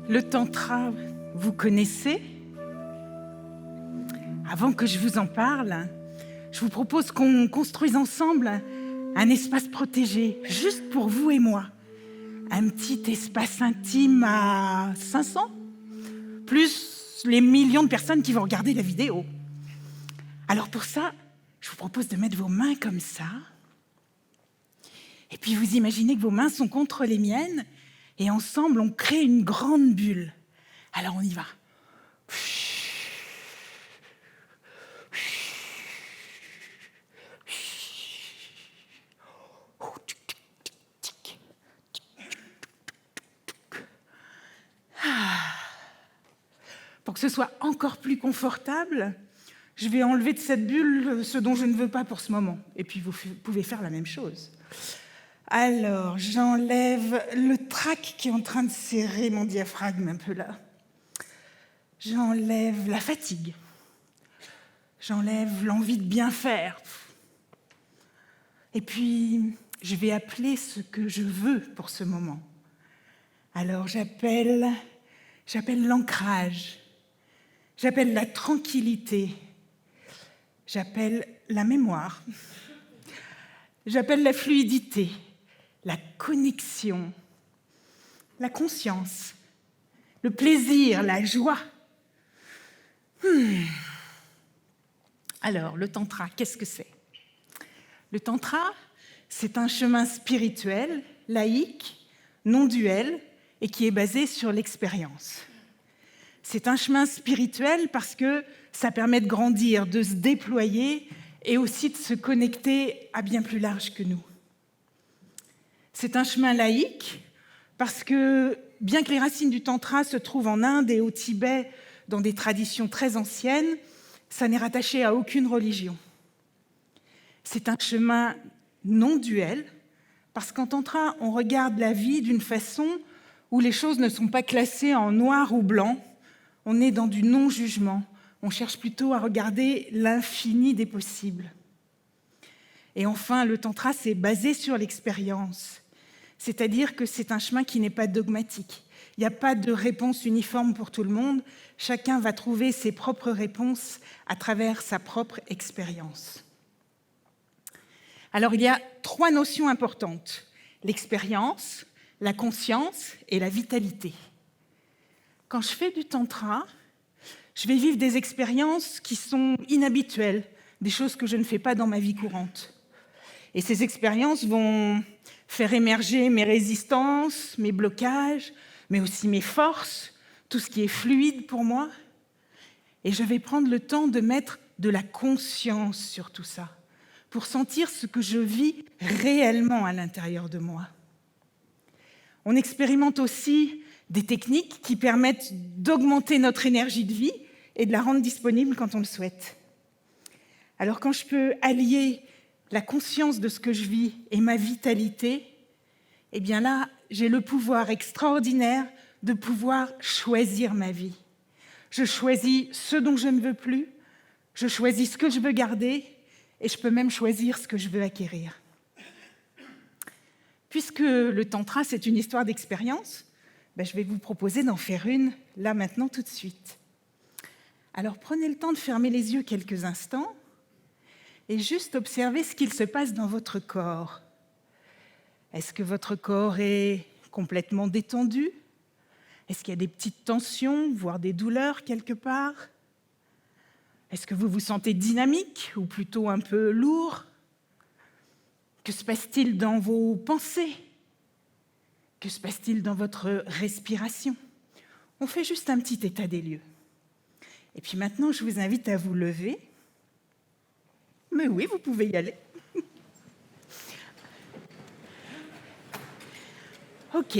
Le tantra, vous connaissez? Avant que je vous en parle, je vous propose qu'on construise ensemble un espace protégé, juste pour vous et moi. Un petit espace intime à 500, plus les millions de personnes qui vont regarder la vidéo. Alors pour ça, je vous propose de mettre vos mains comme ça. Et puis vous imaginez que vos mains sont contre les miennes et ensemble, on crée une grande bulle. Alors on y va. Pour que ce soit encore plus confortable, je vais enlever de cette bulle ce dont je ne veux pas pour ce moment. Et puis vous pouvez faire la même chose. Alors, j'enlève le trac qui est en train de serrer mon diaphragme un peu là. J'enlève la fatigue. J'enlève l'envie de bien faire. Et puis, je vais appeler ce que je veux pour ce moment. Alors, j'appelle l'ancrage. J'appelle la tranquillité. J'appelle la mémoire. J'appelle la fluidité, la connexion, la conscience, le plaisir, la joie. Alors, le tantra, qu'est-ce que c'est? Le tantra, c'est un chemin spirituel, laïque, non duel, et qui est basé sur l'expérience. C'est un chemin spirituel parce que ça permet de grandir, de se déployer et aussi de se connecter à bien plus large que nous. C'est un chemin laïque parce que, bien que les racines du tantra se trouvent en Inde et au Tibet dans des traditions très anciennes, ça n'est rattaché à aucune religion. C'est un chemin non duel parce qu'en tantra, on regarde la vie d'une façon où les choses ne sont pas classées en noir ou blanc. On est dans du non-jugement. On cherche plutôt à regarder l'infini des possibles. Et enfin, le tantra, c'est basé sur l'expérience. C'est-à-dire que c'est un chemin qui n'est pas dogmatique. Il n'y a pas de réponse uniforme pour tout le monde. Chacun va trouver ses propres réponses à travers sa propre expérience. Alors, il y a 3 notions importantes. L'expérience, la conscience et la vitalité. Quand je fais du tantra, je vais vivre des expériences qui sont inhabituelles, des choses que je ne fais pas dans ma vie courante. Et ces expériences vont faire émerger mes résistances, mes blocages, mais aussi mes forces, tout ce qui est fluide pour moi. Et je vais prendre le temps de mettre de la conscience sur tout ça, pour sentir ce que je vis réellement à l'intérieur de moi. On expérimente aussi des techniques qui permettent d'augmenter notre énergie de vie et de la rendre disponible quand on le souhaite. Alors quand je peux allier la conscience de ce que je vis et ma vitalité, eh bien là, j'ai le pouvoir extraordinaire de pouvoir choisir ma vie. Je choisis ce dont je ne veux plus, je choisis ce que je veux garder et je peux même choisir ce que je veux acquérir. Puisque le tantra, c'est une histoire d'expérience, je vais vous proposer d'en faire une, là, maintenant, tout de suite. Alors, prenez le temps de fermer les yeux quelques instants et juste observer ce qu'il se passe dans votre corps. Est-ce que votre corps est complètement détendu? Est-ce qu'il y a des petites tensions, voire des douleurs quelque part? Est-ce que vous vous sentez dynamique ou plutôt un peu lourd? Que se passe-t-il dans vos pensées? Que se passe-t-il dans votre respiration? On fait juste un petit état des lieux. Et puis maintenant, je vous invite à vous lever. Mais oui, vous pouvez y aller. Ok.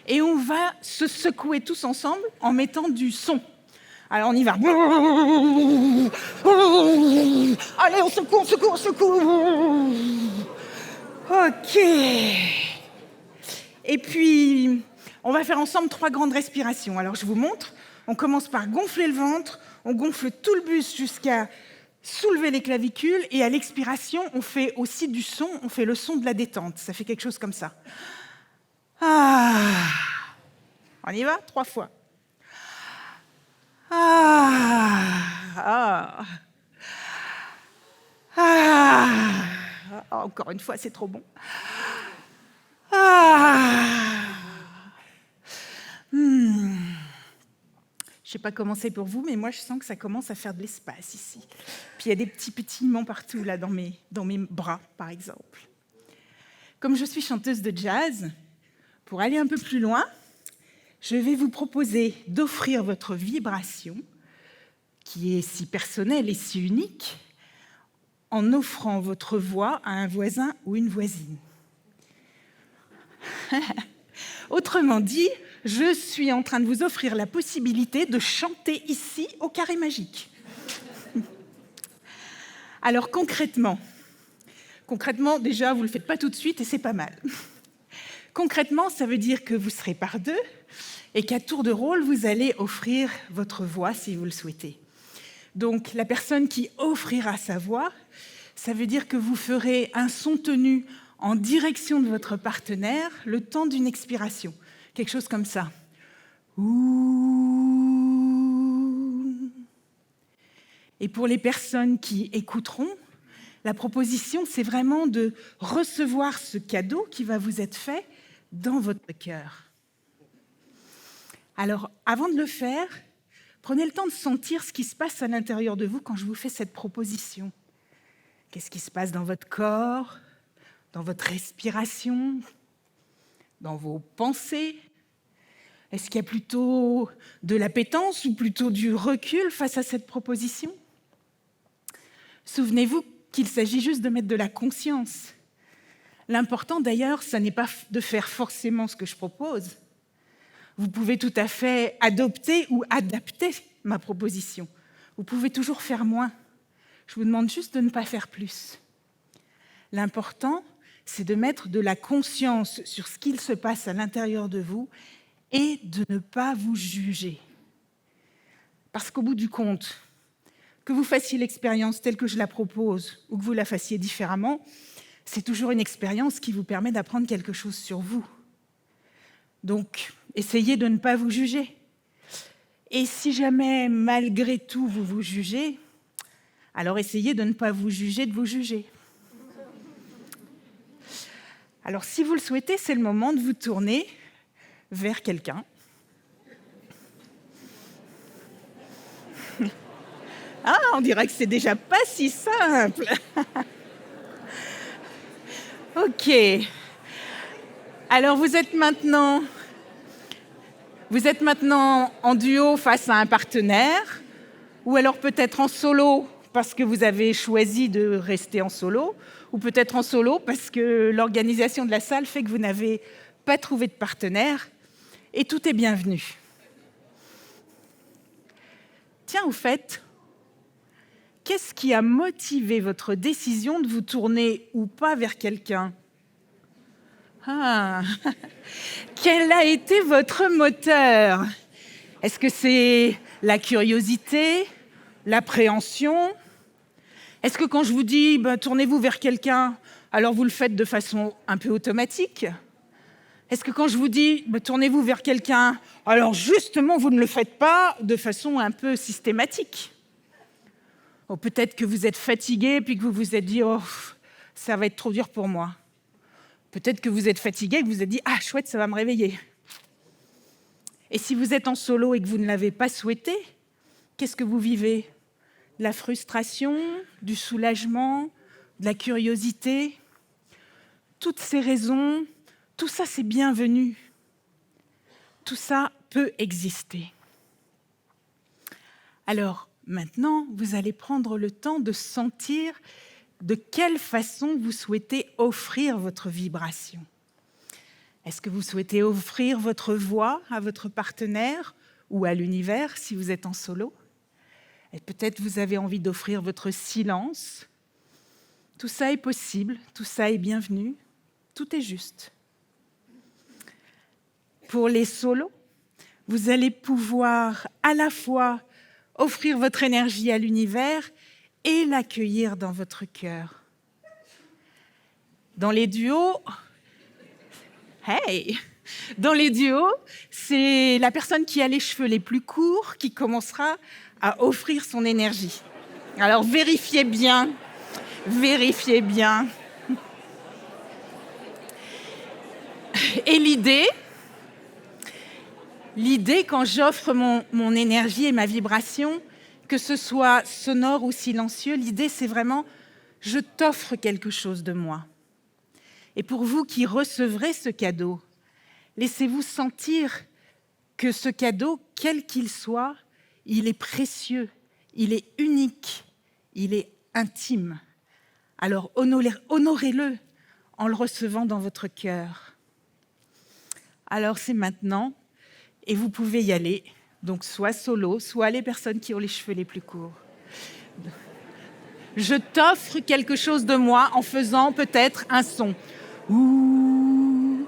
Et on va se secouer tous ensemble en mettant du son. Alors on y va. Allez, on secoue, on secoue, on secoue. Ok. Et puis, on va faire ensemble 3 grandes respirations. Alors, je vous montre. On commence par gonfler le ventre. On gonfle tout le buste jusqu'à soulever les clavicules. Et à l'expiration, on fait aussi du son. On fait le son de la détente. Ça fait quelque chose comme ça. Ah. On y va? 3 fois. Ah, ah, ah. Encore une fois, c'est trop bon. Ah. Je ne sais pas comment c'est pour vous, mais moi, je sens que ça commence à faire de l'espace ici. Puis il y a des petits pétillements partout, là, dans mes bras, par exemple. Comme je suis chanteuse de jazz, pour aller un peu plus loin, je vais vous proposer d'offrir votre vibration, qui est si personnelle et si unique, en offrant votre voix à un voisin ou une voisine. Autrement dit, je suis en train de vous offrir la possibilité de chanter ici au Carré Magique. Alors concrètement, déjà, vous ne le faites pas tout de suite et c'est pas mal. Concrètement, ça veut dire que vous serez par 2 et qu'à tour de rôle, vous allez offrir votre voix si vous le souhaitez. Donc, la personne qui offrira sa voix, ça veut dire que vous ferez un son tenu en direction de votre partenaire le temps d'une expiration. Quelque chose comme ça. Ouh. Et pour les personnes qui écouteront, la proposition, c'est vraiment de recevoir ce cadeau qui va vous être fait dans votre cœur. Alors, avant de le faire, prenez le temps de sentir ce qui se passe à l'intérieur de vous quand je vous fais cette proposition. Qu'est-ce qui se passe dans votre corps, dans votre respiration, dans vos pensées? Est-ce qu'il y a plutôt de l'appétence ou plutôt du recul face à cette proposition? Souvenez-vous qu'il s'agit juste de mettre de la conscience. L'important d'ailleurs, ce n'est pas de faire forcément ce que je propose. Vous pouvez tout à fait adopter ou adapter ma proposition. Vous pouvez toujours faire moins. Je vous demande juste de ne pas faire plus. L'important, c'est de mettre de la conscience sur ce qu'il se passe à l'intérieur de vous et de ne pas vous juger. Parce qu'au bout du compte, que vous fassiez l'expérience telle que je la propose ou que vous la fassiez différemment, c'est toujours une expérience qui vous permet d'apprendre quelque chose sur vous. Donc, essayez de ne pas vous juger. Et si jamais, malgré tout, vous vous jugez, alors essayez de ne pas vous juger de vous juger. Alors, si vous le souhaitez, c'est le moment de vous tourner vers quelqu'un. Ah, on dirait que c'est déjà pas si simple. Ok. Alors, vous êtes maintenant en duo face à un partenaire, ou alors peut-être en solo parce que vous avez choisi de rester en solo, ou peut-être en solo parce que l'organisation de la salle fait que vous n'avez pas trouvé de partenaire, et tout est bienvenu. Tiens, au fait, qu'est-ce qui a motivé votre décision de vous tourner ou pas vers quelqu'un ? Ah, quel a été votre moteur ? Est-ce que c'est la curiosité, l'appréhension ? Est-ce que quand je vous dis tournez-vous vers quelqu'un, alors vous le faites de façon un peu automatique ? Est-ce que quand je vous dis tournez-vous vers quelqu'un, alors justement vous ne le faites pas de façon un peu systématique ? Ou peut-être que vous êtes fatigué puis que vous vous êtes dit oh, ça va être trop dur pour moi. Peut-être que vous êtes fatigué et que vous vous êtes dit « Ah, chouette, ça va me réveiller ». Et si vous êtes en solo et que vous ne l'avez pas souhaité, qu'est-ce que vous vivez ? De la frustration, du soulagement, de la curiosité ? Toutes ces raisons, tout ça, c'est bienvenu. Tout ça peut exister. Alors, maintenant, vous allez prendre le temps de sentir de quelle façon vous souhaitez offrir votre vibration. Est-ce que vous souhaitez offrir votre voix à votre partenaire ou à l'univers si vous êtes en solo ? Et peut-être vous avez envie d'offrir votre silence. Tout ça est possible, tout ça est bienvenu, tout est juste. Pour les solos, vous allez pouvoir à la fois offrir votre énergie à l'univers et l'accueillir dans votre cœur. Dans les duos, hey, Dans les duos, c'est la personne qui a les cheveux les plus courts qui commencera à offrir son énergie. Alors vérifiez bien, vérifiez bien. Et l'idée, quand j'offre mon énergie et ma vibration, que ce soit sonore ou silencieux, l'idée c'est vraiment, je t'offre quelque chose de moi. Et pour vous qui recevrez ce cadeau, laissez-vous sentir que ce cadeau, quel qu'il soit, il est précieux, il est unique, il est intime. Alors honorez-le en le recevant dans votre cœur. Alors c'est maintenant, et vous pouvez y aller, donc soit solo, soit les personnes qui ont les cheveux les plus courts. Je t'offre quelque chose de moi en faisant peut-être un son. Ouh.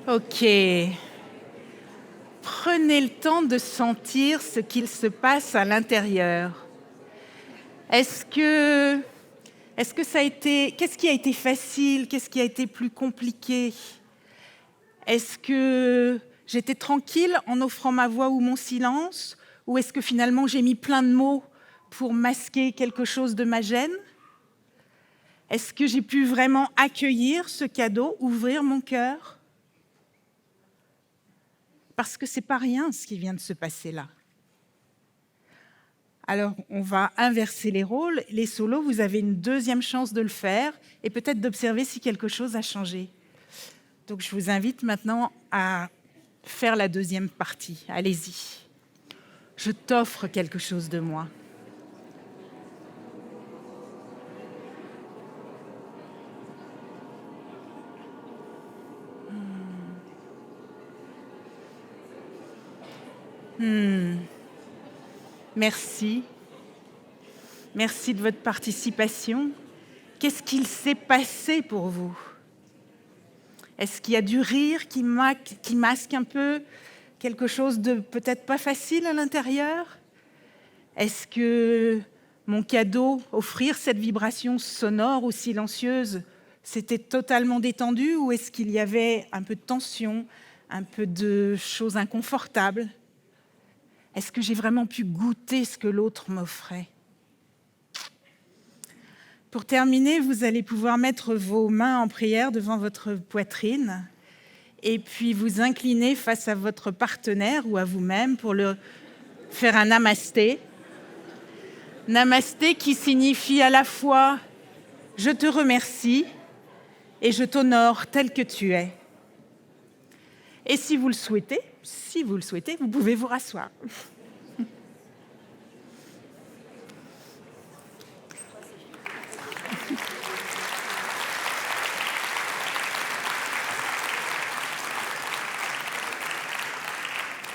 Ok. Prenez le temps de sentir ce qu'il se passe à l'intérieur. Est-ce que ça a été... Qu'est-ce qui a été facile? Qu'est-ce qui a été plus compliqué? Est-ce que j'étais tranquille en offrant ma voix ou mon silence? Ou est-ce que finalement j'ai mis plein de mots pour masquer quelque chose de ma gêne? Est-ce que j'ai pu vraiment accueillir ce cadeau, ouvrir mon cœur? Parce que c'est pas rien ce qui vient de se passer là. Alors, on va inverser les rôles. Les solos, vous avez une deuxième chance de le faire et peut-être d'observer si quelque chose a changé. Donc, je vous invite maintenant à faire la deuxième partie. Allez-y. Je t'offre quelque chose de moi. Merci. Merci de votre participation. Qu'est-ce qu'il s'est passé pour vous? Est-ce qu'il y a du rire qui masque un peu quelque chose de peut-être pas facile à l'intérieur? Est-ce que mon cadeau, offrir cette vibration sonore ou silencieuse, c'était totalement détendu ou est-ce qu'il y avait un peu de tension, un peu de choses inconfortables? Est-ce que j'ai vraiment pu goûter ce que l'autre m'offrait? Pour terminer, vous allez pouvoir mettre vos mains en prière devant votre poitrine et puis vous incliner face à votre partenaire ou à vous-même pour faire un namasté. Namasté qui signifie à la fois « je te remercie » et « je t'honore tel que tu es ». Et si vous le souhaitez, vous pouvez vous rasseoir.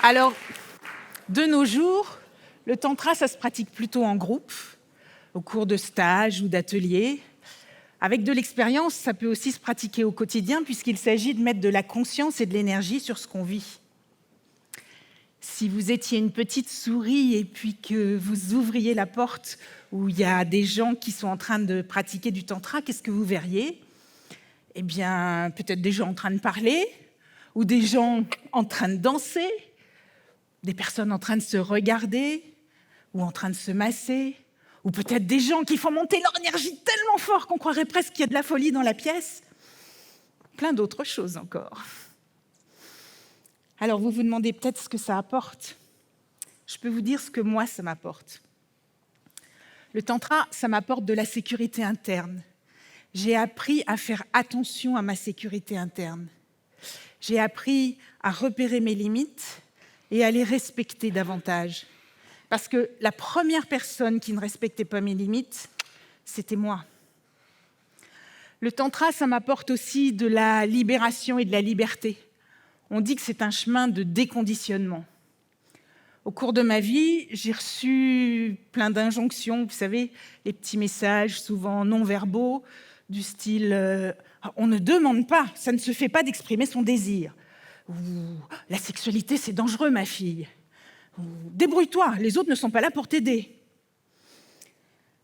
Alors, de nos jours, le tantra, ça se pratique plutôt en groupe, au cours de stages ou d'ateliers. Avec de l'expérience, ça peut aussi se pratiquer au quotidien puisqu'il s'agit de mettre de la conscience et de l'énergie sur ce qu'on vit. Si vous étiez une petite souris et puis que vous ouvriez la porte où il y a des gens qui sont en train de pratiquer du tantra, qu'est-ce que vous verriez? Eh bien, peut-être des gens en train de parler, ou des gens en train de danser, des personnes en train de se regarder, ou en train de se masser, ou peut-être des gens qui font monter leur énergie tellement fort qu'on croirait presque qu'il y a de la folie dans la pièce. Plein d'autres choses encore. Alors vous vous demandez peut-être ce que ça apporte. Je peux vous dire ce que moi, ça m'apporte. Le tantra, ça m'apporte de la sécurité interne. J'ai appris à faire attention à ma sécurité interne. J'ai appris à repérer mes limites et à les respecter davantage. Parce que la première personne qui ne respectait pas mes limites, c'était moi. Le tantra, ça m'apporte aussi de la libération et de la liberté. On dit que c'est un chemin de déconditionnement. Au cours de ma vie, j'ai reçu plein d'injonctions, vous savez, les petits messages souvent non-verbaux, du style on ne demande pas, ça ne se fait pas d'exprimer son désir. Ou la sexualité, c'est dangereux, ma fille. Ou débrouille-toi, les autres ne sont pas là pour t'aider.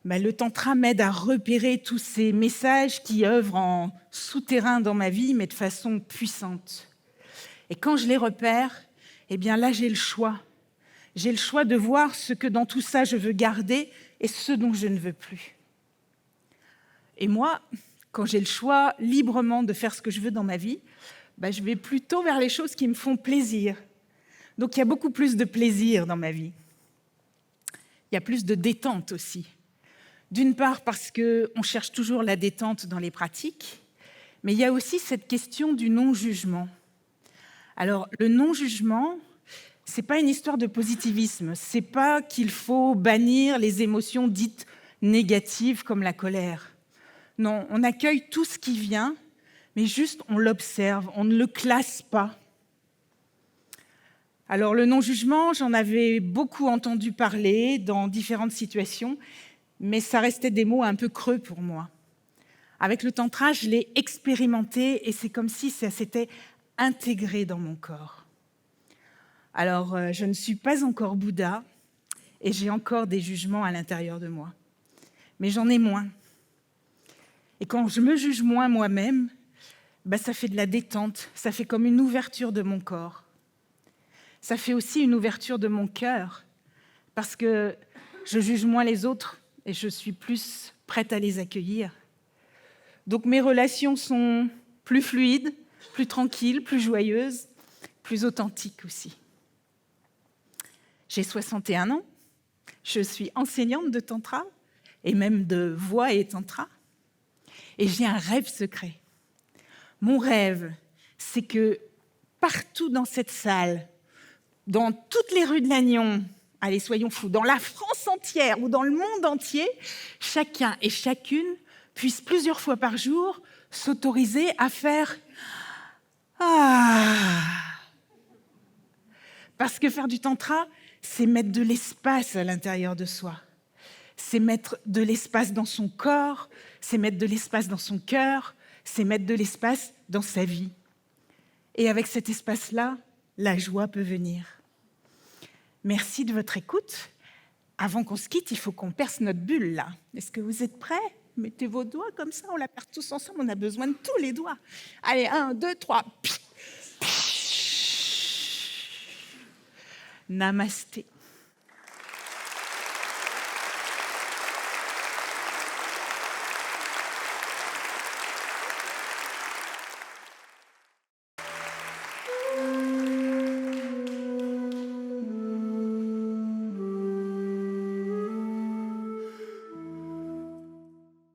Le tantra m'aide à repérer tous ces messages qui œuvrent en souterrain dans ma vie, mais de façon puissante. Et quand je les repère, là, j'ai le choix. J'ai le choix de voir ce que dans tout ça je veux garder et ce dont je ne veux plus. Et moi, quand j'ai le choix librement de faire ce que je veux dans ma vie, je vais plutôt vers les choses qui me font plaisir. Donc il y a beaucoup plus de plaisir dans ma vie. Il y a plus de détente aussi. D'une part parce qu'on cherche toujours la détente dans les pratiques, mais il y a aussi cette question du non-jugement. Alors, le non-jugement, ce n'est pas une histoire de positivisme, ce n'est pas qu'il faut bannir les émotions dites négatives comme la colère. Non, on accueille tout ce qui vient, mais juste on l'observe, on ne le classe pas. Alors, le non-jugement, j'en avais beaucoup entendu parler dans différentes situations, mais ça restait des mots un peu creux pour moi. Avec le tantra, je l'ai expérimenté et c'est comme si ça s'était intégré dans mon corps. Alors, je ne suis pas encore Bouddha et j'ai encore des jugements à l'intérieur de moi, mais j'en ai moins. Et quand je me juge moins moi-même, ça fait de la détente, ça fait comme une ouverture de mon corps. Ça fait aussi une ouverture de mon cœur, parce que je juge moins les autres et je suis plus prête à les accueillir. Donc mes relations sont plus fluides, plus tranquilles, plus joyeuses, plus authentiques aussi. J'ai 61 ans, je suis enseignante de tantra et même de voix et tantra, et j'ai un rêve secret. Mon rêve, c'est que partout dans cette salle, dans toutes les rues de Lannion, allez, soyons fous, dans la France entière ou dans le monde entier, chacun et chacune puisse plusieurs fois par jour s'autoriser à faire « Ah ». Parce que faire du tantra, c'est mettre de l'espace à l'intérieur de soi. C'est mettre de l'espace dans son corps, c'est mettre de l'espace dans son cœur, c'est mettre de l'espace dans sa vie. Et avec cet espace-là, la joie peut venir. Merci de votre écoute. Avant qu'on se quitte, il faut qu'on perce notre bulle, là. Est-ce que vous êtes prêts? Mettez vos doigts comme ça, on la perce tous ensemble, on a besoin de tous les doigts. Allez, 1, 2, 3. Namasté.